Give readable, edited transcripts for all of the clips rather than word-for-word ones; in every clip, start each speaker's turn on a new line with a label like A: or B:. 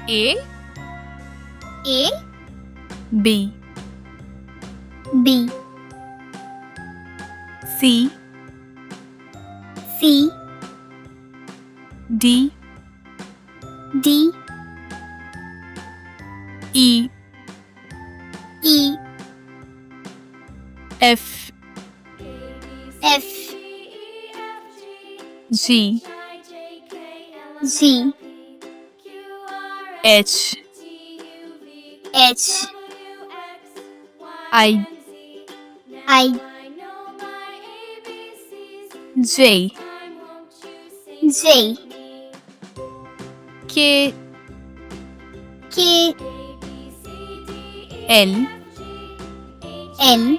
A: A
B: A
A: B
B: B
A: C
B: C
A: D
B: D
A: E
B: E
A: F
B: F
A: G
B: G
A: H
B: H
A: I
B: I
A: J
B: J
A: K
B: K
A: L
B: L
A: M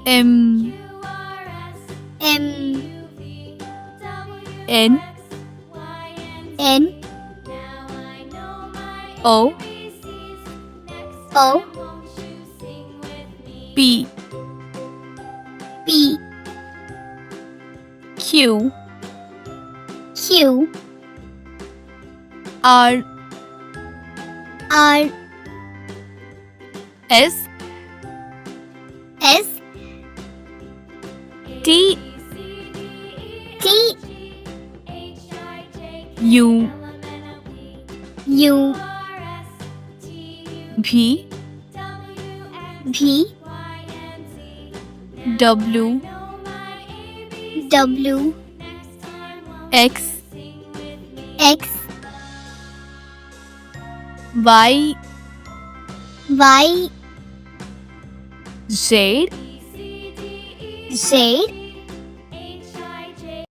B: M
A: N
B: N
A: O
B: O
A: P
B: P
A: Q
B: Q
A: R
B: R
A: S
B: S
A: T
B: T
A: U
B: U
A: V
B: V
A: W
B: W
A: X
B: X
A: Y
B: Y
A: Z
B: Z